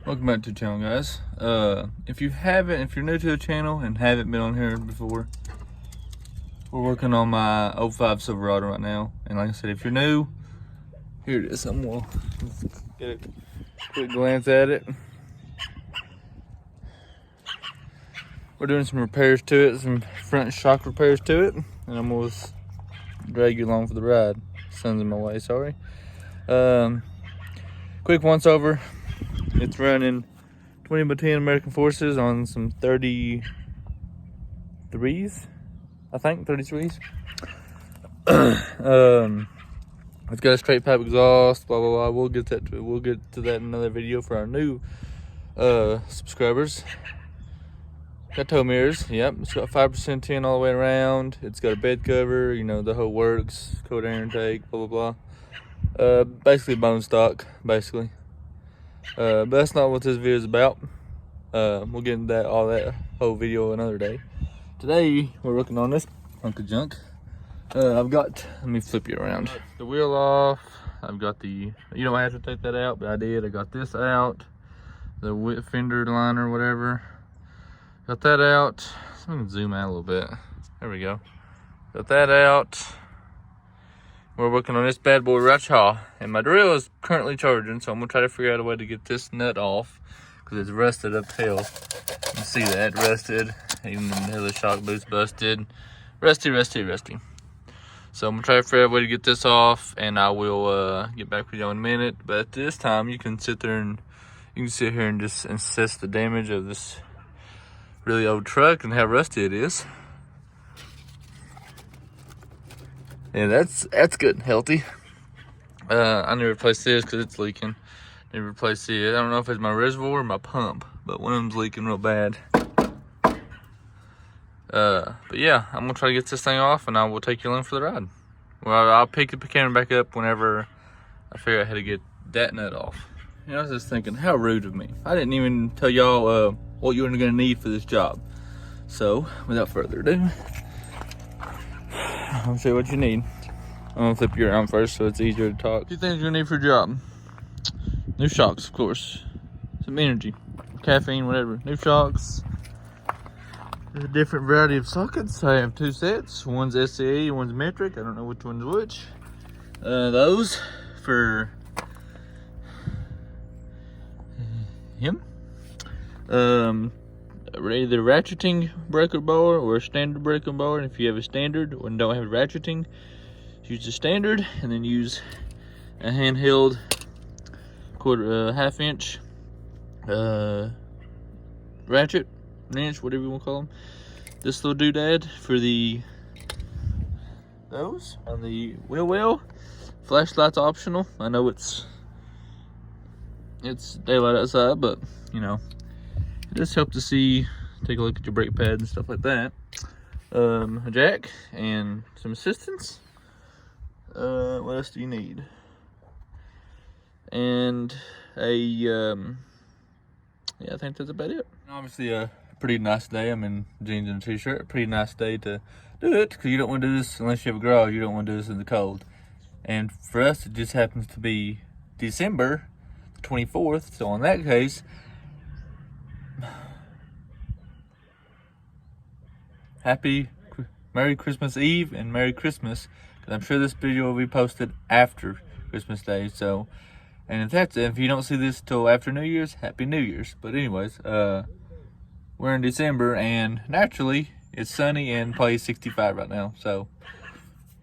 Welcome back to the channel, guys. If you're new to the channel and haven't been on here before, we're working on my 05 Silverado right now. And like I said, if you're new, here it is. We'll get a quick glance at it. We're doing some repairs to it, some front shock repairs to it, and I'm gonna drag you along for the ride. Sun's in my way, sorry. Quick once over. It's running 20x10 American Forces on some 33s, I think, 33s. It's got a straight pipe exhaust, blah blah blah. We'll get to that in another video for our new subscribers. Got tow mirrors, yep. It's got 5% tin all the way around. It's got a bed cover, you know, the whole works, cold air intake, blah blah blah. Basically bone stock, basically. But that's not what this video is about. We'll get into all that whole video another day. Today we're working on this hunk of junk. Let me flip you around. The wheel off. I've got you don't have to take that out, but I did. I got this out. The fender liner, whatever. Got that out. I'm gonna zoom out a little bit. There we go. Got that out. We're working on this bad boy right here, and my drill is currently charging, so I'm gonna try to figure out a way to get this nut off because it's rusted up hell. You can see that rusted, even the shock boot's busted, rusty. So I'm gonna try to figure out a way to get this off, and I will get back with you in a minute. But this time, you can sit here and just assess the damage of this really old truck and how rusty it is. Yeah, that's good and healthy. I need to replace this because it's leaking. I need to replace it. I don't know if it's my reservoir or my pump, but one of them's leaking real bad. But yeah, I'm gonna try to get this thing off, and I will take you along for the ride. Well, I'll pick the camera back up whenever I figure out how to get that nut off. You know, I was just thinking, how rude of me. I didn't even tell y'all what you're gonna need for this job. So, without further ado, I'll show you what you need. I'm gonna flip you around first so it's easier to talk. 2 things you're gonna need for a job. New shocks, of course. Some energy, caffeine, whatever. New shocks. There's a different variety of sockets. I have 2 sets. One's SCE, one's metric. I don't know which one's which. Those for him. Either ratcheting breaker bar or a standard breaker bar. And if you have a standard or don't have ratcheting, use the standard, and then use a handheld half-inch ratchet, an inch, whatever you want to call them. This little doodad for those on the wheel well. Flashlight's optional. I know it's daylight outside, but you know, it does help to see. Take a look at your brake pads and stuff like that. A jack and some assistance. What else do you need? And yeah, I think that's about it. Obviously a pretty nice day. I'm in jeans and a t-shirt. A pretty nice day to do it, because you don't want to do this unless you have a garage. You don't want to do this in the cold. And for us, it just happens to be December 24th. So in that case, Merry Christmas Eve and Merry Christmas, because I'm sure this video will be posted after Christmas Day. So, and if you don't see this till after New Year's, Happy New Year's. But anyways, we're in December, and naturally it's sunny and probably 65 right now, so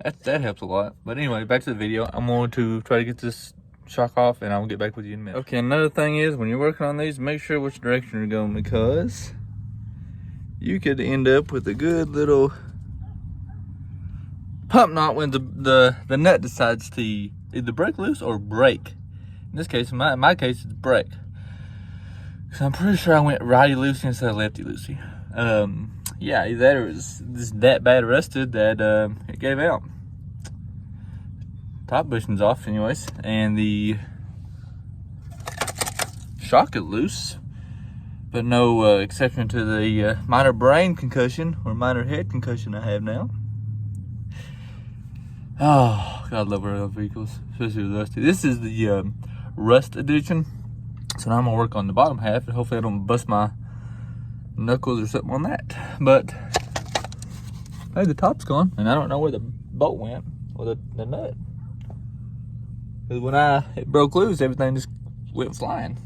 that helps a lot. But anyway, back to the video. I'm going to try to get this shock off, and I'll get back with you in a minute. Okay, another thing is, when you're working on these, make sure which direction you're going, because you could end up with a good little pump knot when the nut decides to either break loose or break. In this case, in my case, it's break. So I'm pretty sure I went righty loosey instead of lefty loosey. Yeah, either it was just that bad rusted that it gave out. Top bushing's off anyways, and the shock is loose. But no exception to the minor brain concussion or minor head concussion I have now. Oh, God, I love our vehicles, especially with Rusty. This is the Rust Edition. So now I'm gonna work on the bottom half, and hopefully I don't bust my knuckles or something on that. But hey, the top's gone, and I don't know where the bolt went, or the nut. Because when it broke loose, everything just went flying.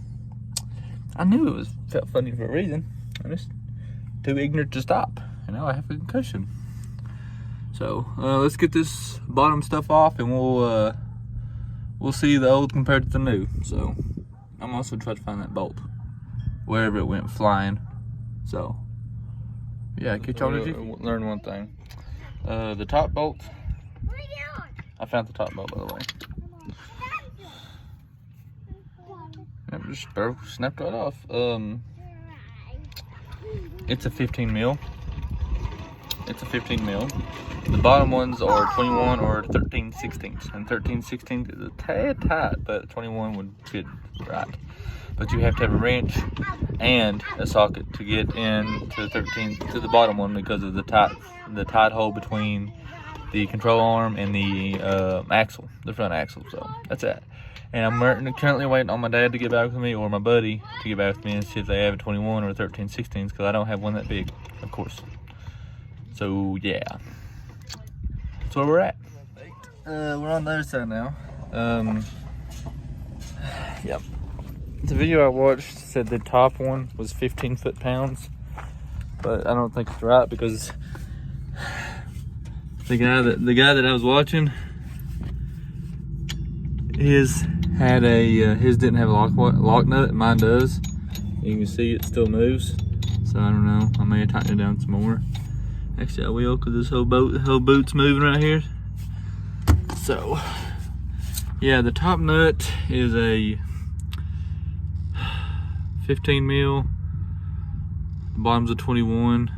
I knew felt funny for a reason. I'm just too ignorant to stop. And now I have a concussion. So let's get this bottom stuff off, and we'll see the old compared to the new. So I'm also trying to find that bolt wherever it went flying. So yeah, catch y'all learn one thing. The top bolt. I found the top bolt, by the way. It just snapped right off. It's a 15 mil. It's a 15 mil. The bottom ones are 21 or 13/16, and 13/16 is a tad tight, but 21 would fit right. But you have to have a wrench and a socket to get into 13 to the bottom one because of the tight hole between the control arm and the axle, the front axle. So that's that. And I'm currently waiting on my dad to get back with me, or my buddy to get back with me, and see if they have a 21 or 13/16, because I don't have one that big, of course. So yeah, that's where we're at. We're on the other side now. Yep. The video I watched said the top one was 15 foot-pounds, but I don't think it's right, because the guy that I was watching, his didn't have a lock nut. Mine does. You can see it still moves. So I don't know. I may have tightened it down some more. Actually, I will, because this whole boot's moving right here. So yeah, the top nut is a 15 mil. The bottom's a 21,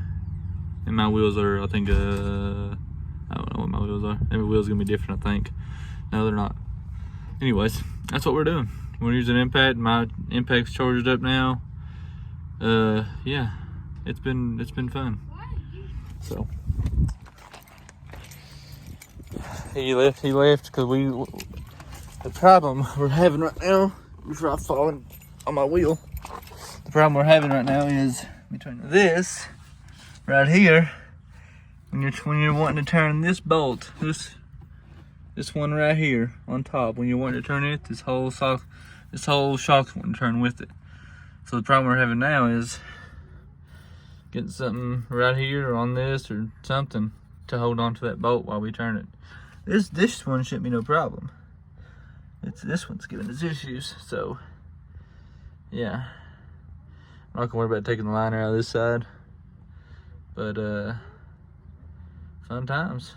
and my wheels are, I think, I don't know what my wheels are. Every wheel's gonna be different, I think. No, they're not. Anyways, that's what we're doing. We're using impact. My impact's charged up now. Yeah, it's been fun. So he left because the problem we're having right now, before I fall on my wheel, the problem we're having right now is between this right here, when you're wanting to turn this bolt, this one right here on top, when you're wanting to turn it, this whole shock's wanting to turn with it. So the problem we're having now is getting something right here or on this or something to hold on to that bolt while we turn it. This one shouldn't be no problem. It's this one's giving us issues. So yeah, I'm not gonna worry about taking the liner out of this side, but fun times.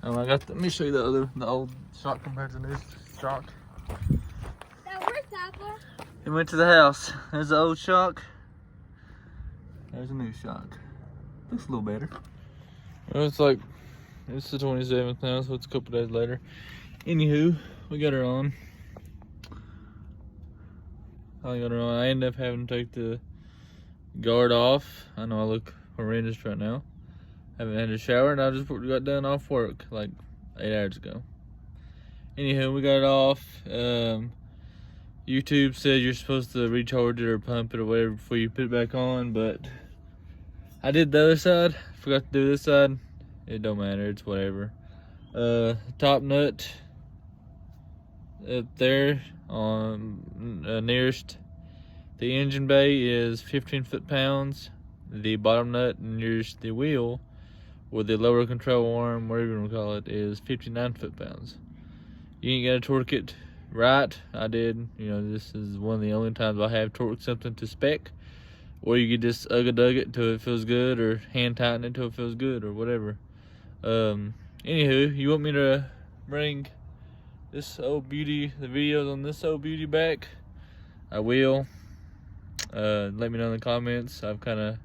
Let me show you the old shock compared to the new shock. It went to the house. There's the old shock. There's a new shock. Looks a little better. Well, it's the 27th now, so it's a couple days later. Anywho, we got her on. I ended up having to take the guard off. I know I look horrendous right now. Haven't had a shower, and I just got done off work like 8 hours ago. Anywho, we got it off. YouTube says you're supposed to recharge it or pump it or whatever before you put it back on, but I did the other side. Forgot to do this side. It don't matter. It's whatever. Top nut up there on nearest the engine bay is 15 foot-pounds. The bottom nut nearest the wheel, or the lower control arm, whatever you want to call it, is 59 foot-pounds. You ain't gotta torque it right. I did. You know, this is one of the only times I have torqued something to spec. Or you could just ugga-dug it till it feels good, or hand tighten it till it feels good, or whatever. Anywho, you want me to bring this old beauty, the videos on this old beauty back? I will. Let me know in the comments. I've kind of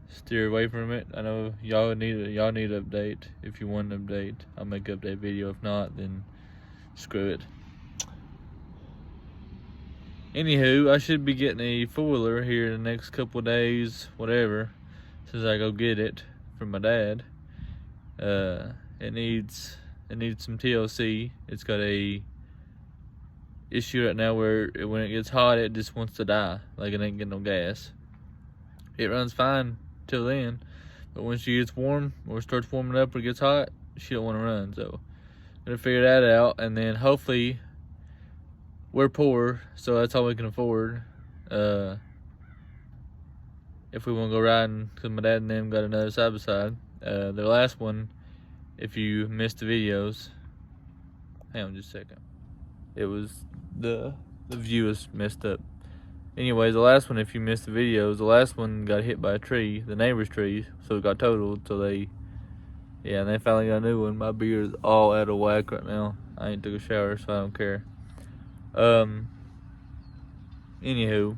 steered away from it. I know y'all need an update. If you want an update, I'll make an update video. If not, then screw it. Anywho, I should be getting a foiler here in the next couple of days, whatever, since I go get it from my dad. It needs some TLC. It's got a issue right now where when it gets hot, it just wants to die. Like, it ain't getting no gas. It runs fine till then, but when she gets warm or starts warming up or gets hot, she don't want to run. So I'm gonna figure that out, and then hopefully, we're poor, so that's all we can afford. If we want to go riding, because my dad and them got another side by side. The last one, if you missed the videos, hang on just a second. It was the view is messed up. Anyways, the last one, if you missed the videos, the last one got hit by a tree, the neighbor's tree, so it got totaled. So and they finally got a new one. My beard is all out of whack right now. I ain't took a shower, so I don't care. Anywho,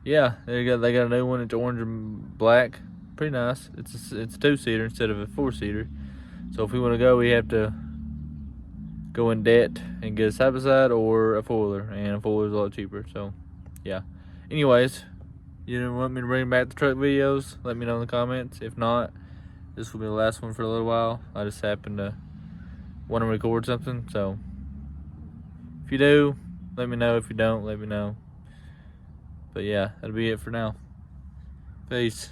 yeah, they got a new one. It's orange and black, pretty nice. It's a 2-seater instead of a 4-seater. So if we want to go, we have to go in debt and get a side by side or a four-wheeler, and a four-wheeler is a lot cheaper. So yeah. Anyways, you didn't want me to bring back the truck videos? Let me know in the comments. If not, this will be the last one for a little while. I just happened to want to record something. So if you do, let me know. If you don't, let me know. But yeah, that'll be it for now. Peace.